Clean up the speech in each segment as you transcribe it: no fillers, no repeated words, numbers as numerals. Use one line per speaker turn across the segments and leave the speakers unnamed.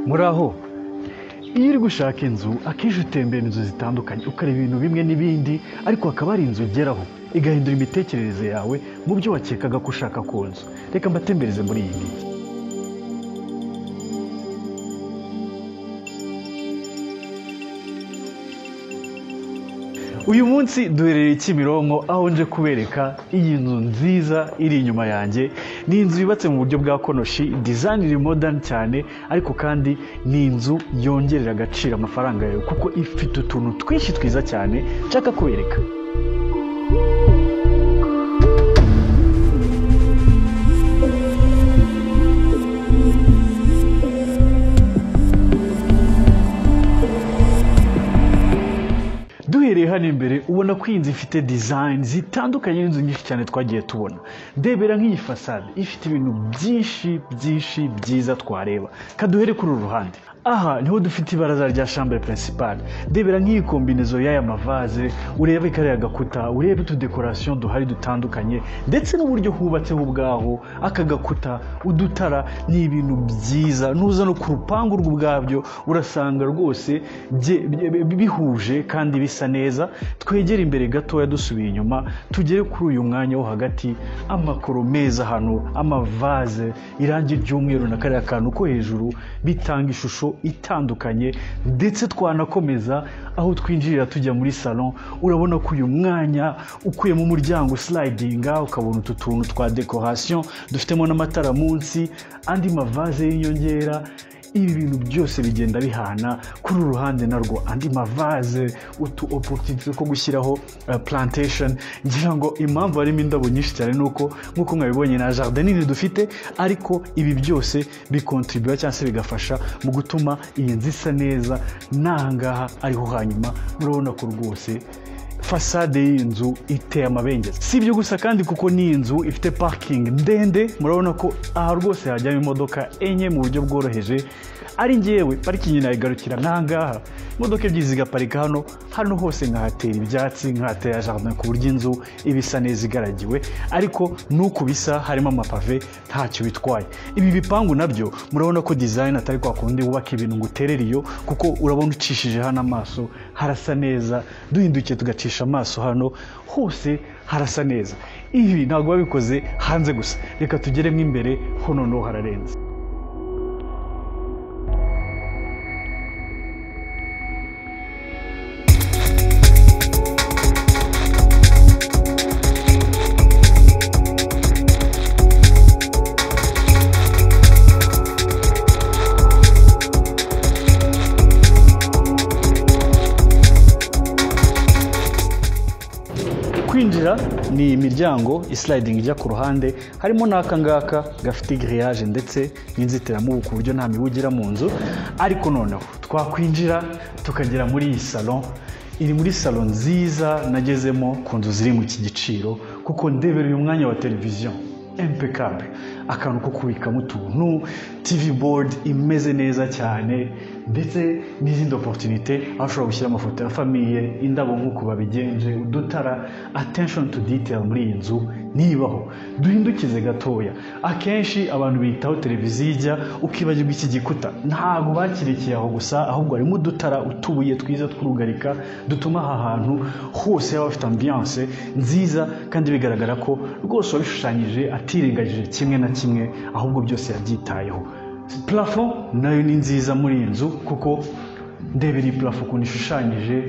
muraho iyo uri gushaka inzu akenshi utembera inzu zitandukanye ukareba ibintu bimwe n'ibindi ariko hakaba hari inzu ugeraho igahindura imitekerereze yawe mu byo wakekaga ko ushaka ku nzu. Reka mbatembereze muri iyi ngiyi. Uyu munsi duherereye Kimironko aho nje kubereka iyi nzu nziza iri inyuma yanjye. Ni inzu yubatse mu buryo bwa konoshi, design iri modern cyane, ariko kandi ni inzu yongerera agaciro amafaranga yawe kuko ifite utuntu twinshi twiza cyane nshaka kubereka. Duhereye hano imbere ubona ko iyi nzu ifite design zitandukanye n'inzu nyinshi cyane twagiye tubona. Ndebera nk'iyi fasade ifite ibintu byinshi byiza twareba. Kaduhere kuri uru ruhande. Aha niho dufite ibaraza rya chambre principale. Ndebera nk'iyi kombinezo y'aya mavaze, urebe kariya gakuta, urebe utudecoration duhari dutandukanye, ndetse n'uburyo hubatseho ubwaho aka gakuta, udutara, ni ibintu byiza. Nuza no ku rupangu rw'ubwabyo urasanga rwose bihuje kandi bisa neza. Twegera imbere gatoya dusubiye inyuma tugere kuri uyu mwanya wo hagati, amakoro meza hano, amavaze, irangi ry'umweru na kariya kantu ko hejuru bitanga ishusho itandukanye. Ndetse twanakomeza aho twinjirira tujya muri salon, urabona ko uyu mwanya ukuye mu muryango slidinga ukabona utu tuntu twa decoration, dufitemo n'amatara munsi, andi mavaze y'inyongera. Ibi bintu byose bigenda bihana. Kuri uru ruhande narwo andi mavaze, utu opportunity ko gushyiraho plantation. Ngira ngo impamvu harimo indabo nyinshi cyane nuko nkuko mwabibonye na jardin nini dufite, ariko ibi byose bikontribuye cyangwa se bigafasha mu gutuma iyi nzu isa neza. Nangaha ariho hanyuma murabona ko rwose fasade y'inzu iteye amabengeza. Si ibyo gusa kandi kuko ni inzu ifite parking ndende. Murabona ko aha rwose hajyamo imodoka enye mu buryo bworoheje. Ari ngewe parikingi nayigarukira nangaha, imodoka ebyiri zigaparika hano hose nkahatera ibyatsi, nkahatera jardin ku buryo inzu ibisa neza igaragiwe. Ariko nuko bisa harimo amapave ntacyo bitwaye. Ibi bipangu nabyo murabona ko design atari kwa kundi wubaka ibintu ngo uterere iyo, kuko urabona ucishije hano amaso harasa neza. Duhindukiye tugacisha amaso hano hose harasa neza. Ibi ntabwo babikoze hanze gusa, reka tugeremo imbere ho noneho hararenze. Kwinjira ni imiryango isliding ijya ku ruhande, harimo n'aka ngaka gafite grillage ndetse n'inzitiramubu ku buryo nta mibu ugira mu nzu. Ariko noneho twakwinjira tukagera muri iyi salon. Iri muri salon nziza nagezemo ku nzu ziri mu iki giciro, kuko ndebera uyu mwanya wa televiziyo impeccable, akantu ko kubikamo utuntu, TV board imeze neza cyane, ndetse n'izindi opportunité aho ushobora gushyira amafoto ya famiye, indabo nk'uko babigenje, udutara. Attention to detail muri iyi nzu nibaho. Duhindukize gatoya. Akenshi abantu bitaho televiziyo ijya ukibagirwa iki gikuta. Ntabwo bakirekeye aho gusa, ahubwo harimo udutara, utubuye twiza tw'urugarika dutuma aha hantu hose haba hafite ambiance nziza, kandi bigaragara ko rwose wabishushanyije atirengagije kimwe na kimwe, ahubwo byose yabyitayeho. Plafond nayo ni nziza muri iyi nzu, kuko ndebera iyi plafond ukuntu ishushanyije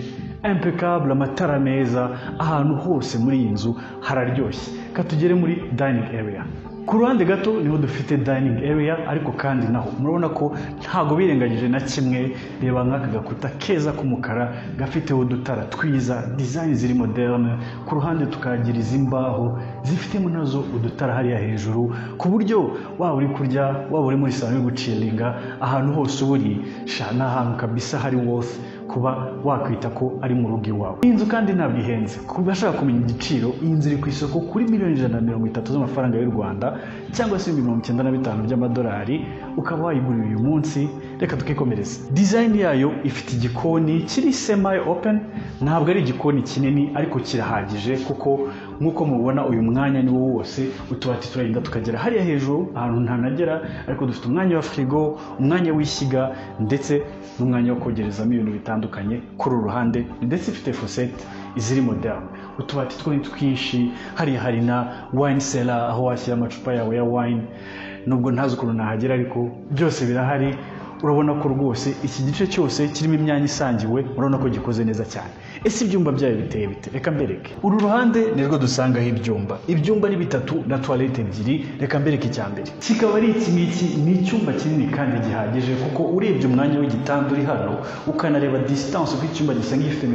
impeccable, amatara meza, ahantu hose muri iyi nzu hararyoshye. Katugere muri dining area. Ku ruhande gato niho dufite dining area, ariko kandi naho murabona ko ntago birengagije na kimwe. Reba nk'aka gakuta keza k'umukara gafiteho udutara twiza, design ziri moderne. Ku ruhande tukagira izi mbaho zifitemo nazo udutara hariya hejuru, ku buryo waba uri kurya, waba uri muri salon yo gucilinga, ahantu hose uri shana, ahantu kabisa hari worth kuba wakwita ko ari mu rugo iwawe. Iyi nzu kandi ntabwo ihenze. Ku bashaka kumenya igiciro, iyi nzu iri ku isoko kuri $130,000 z'amafaranga y'u Rwanda, cyangwa se $95,000 by'amadolari. Ukaba wayigurira uyu munsi reka tukikomereza. Design yayo ifite igikoni kiri semi open, ntabwo ari igikoni kinini ariko kirahagije kuko nkuko mubona uyu mwanya ni wo wose, utubati turagenda tukagera hariya hejuru ahantu ntanagera, ariko dufite umwanya wa frigo, umwanya w'ishyiga ndetse n'umwanya wo kogerezamo ibintu bitandukanye kuri ruhande, ndetse ifite fosette iziri moderne. Utubati two ni twinshi, hari na wine cellar aho washyira amacupa yawe ya wine, nubwo ntazi ukuntu nahagera ariko byose birahari. Urabona ko rwose iki gice cyose kirimo imyanya isangiwe, urabona ko gikoze neza cyane. Ese ibyumba byayo biteye bite? Reka mbereke. Uru ruhande nirwo dusangaho ibyumba ni bitatu na toilette ebyiri. Reka mbereke icya mbere. Kikaba ari iki ngiki, ni icyumba kinini kandi gihagije kuko urebye umwanya w'igitanda uri hano ukanareba distance uko icyumba gisa nk'igifite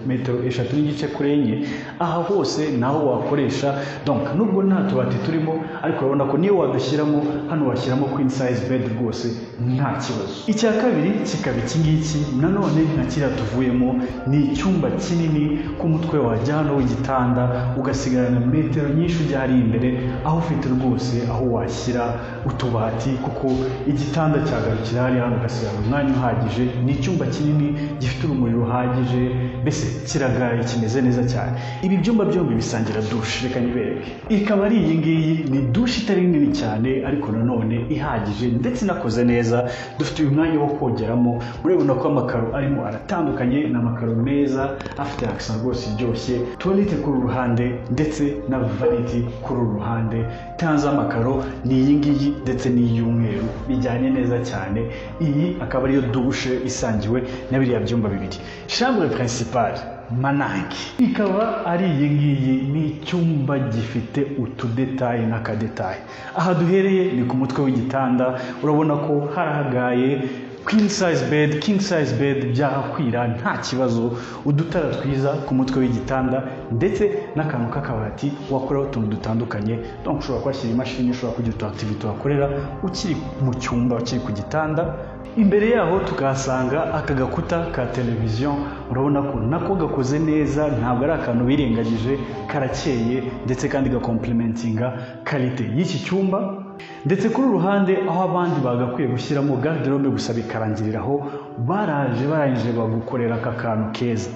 metero 3 n'igice kuri enye, aha hose naho wakoresha. Donc nubwo nta tubati turimo ariko urabona ko niyo wadushyiramo hano washyiramo queen size bed rwose nta kibazo. Icya kabiri kikaba iki ngiki, nanone nka kiriya tuvuyemo, ni icyumba kinini ku mutwe wajya hano w'igitanda ugasigarana metero nyinshi ujya hari imbere, aho ufite rwose aho washyira utubati kuko igitanda cyagarukira hari hano ugasigara umwanya uhagije. Ni icyumba kinini gifite urumuri ruhagije, mbese kiragaye kimeze neza cyane. Ibi byumba byombi bisangira dushe, reka nibereke. Ikaba ari iyi ngiyi, ni dushe itari nini cyane ariko nanone ihagije ndetse inakoze neza. Dufite uyu mwanya wo kogeramo, murabona ko amakaro arimo aratandukanye, n'amakaro meza afite accent rwose iryoshye. Toilette kuri ruhande ndetse na vanity kuri ruhande. Tanza amakaro ni iyi ngiyi ndetse n'iy'umweru bijyanye neza cyane. Iyi akaba ariyo dushe isangiwe na biriya byumba bibiri. Chambre principale manage ikaba ari iyi ngiyi, ni icyumba gifite utudetaye n'akadetaye. Aha duhereye ni ku mutwe w'igitanda, urabona ko harahagaye. Queen size bed, king size bed byahakwira nta kibazo. Udutara twiza ku mutwe w'igitanda ndetse n'akantu k'akabati wakoraho utuntu dutandukanye. Donc ushobora kwashyira imashini, ushobora kugira utu activity wakorera ukiri mu cyumba, ukiri ku gitanda. Imbere yaho tukahasanga aka gakuta ka televiziyo, urabona ko nako gakoze neza, ntabwo ari akantu birengagije, karakeye ndetse kandi gakomplementinga kalite y'iki cyumba. Ndetse kuri ruhande aho abandi bagakwiye gushyiramo garderobe gusa bikarangiriraho, barangije bagukorera aka kantu keza.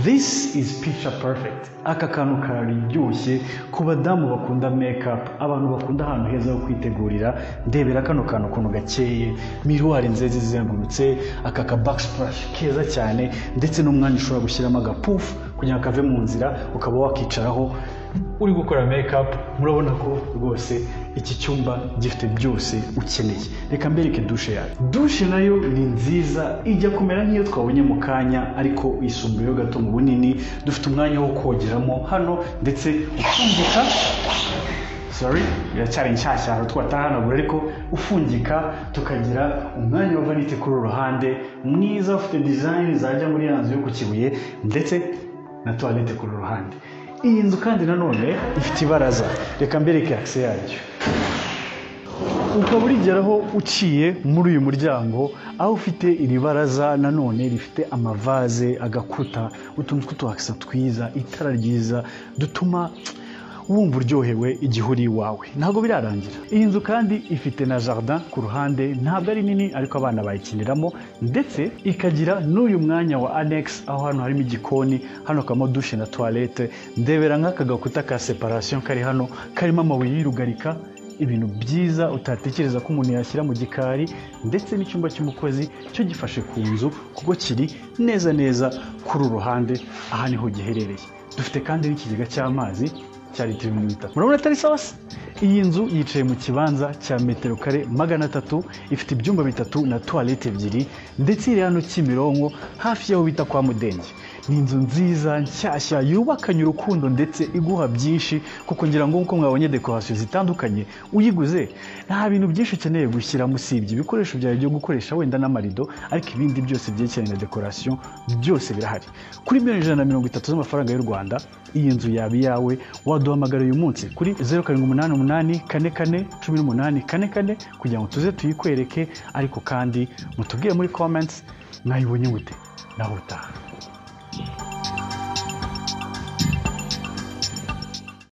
This is picture perfect. Aka kantu kararyoshye ku badamu bakunda makeup, abantu bakunda ahantu heza ho kwitegurira. Ndebera kano kantu ukuntu gakeye, miruwari nziza zizengurutse, aka ka backsplash keza cyane, ndetse n'umwanya ushobora gushyiramo agapufu kugira ngo kave mu nzira ukaba wakicaraho uri gukora makeup. Murabona ko rwose iki cyumba gifite byose ukeneye. Reka mbereke dushe yayo. Dushe nayo ni nziza, ijya kumera nk'iyo twabonye mu kanya ariko isumbuyeho gato mu bunini. Dufite umwanya wo kogeramo hano ndetse ufungika, iracyari nshyashya aho twatahanagura, ariko ufungika. Tukagira umwanya wa vanity kuri ruhande mwiza ufite design zajya muri ya nzu yo ku Kibuye, ndetse na toilette kuri ruhande. Iyi nzu kandi nanone ifite ibaraza, reka mbereke access yaryo. Ukaba urigeraho uciye muri uyu muryango, aho ufite iri baraza nanone rifite amavaze, agakuta, utuntu tw'utuhakisa twiza, itara ryiza dutuma wumva uryohewe igihe uri iwawe. Ntabwo birarangira. Iyi nzu kandi ifite na jardin ku ruhande, ntabwo ari nini ariko abana bayikiniramo, ndetse ikagira n'uyu mwanya wa annex, aho hano harimo igikoni, hano kamo dushe na toilette. Ndebera nk'aka gakuta ka separation kari hano, karimo amabuye y'irugarika, ibintu byiza utatekereza ko umuntu yashyira mu gikari. Ndetse n'icyumba cy'umukozi cyo gifashe ku nzu kuko kiri neza kuri ruhande. Aha niho giherereye. Dufite kandi n'ikigega cy'amazi cya litiro 3. Murabona atari sawa? Iyi nzu yicaye mu kibanza cya metero kare 300, ifite ibyumba 3 na toilette ebyiri, ndetse iri hano Kimironko hafi yaho bita kwa Mudenge. Ni inzu nziza nshyashya yubakanye urukundo ndetse iguha byinshi, kuko ngira ngo uko mwabonye decoration zitandukanye uyiguze nta bintu byinshi ukeneye gushyira musibye ibikoresho byawe byo gukoresha wenda n'amarido, ariko ibindi byose byerekeranye na decoration byose birahari. Kuri $130 z'amafaranga y'u Rwanda iyi nzu yawe yawe. Waduhamagara uyu munsi kuri 0788441844 kugira ngo tuze tuyikwereke, ariko kandi mutubwire muri comments mwayibonye gute. Naho utaha.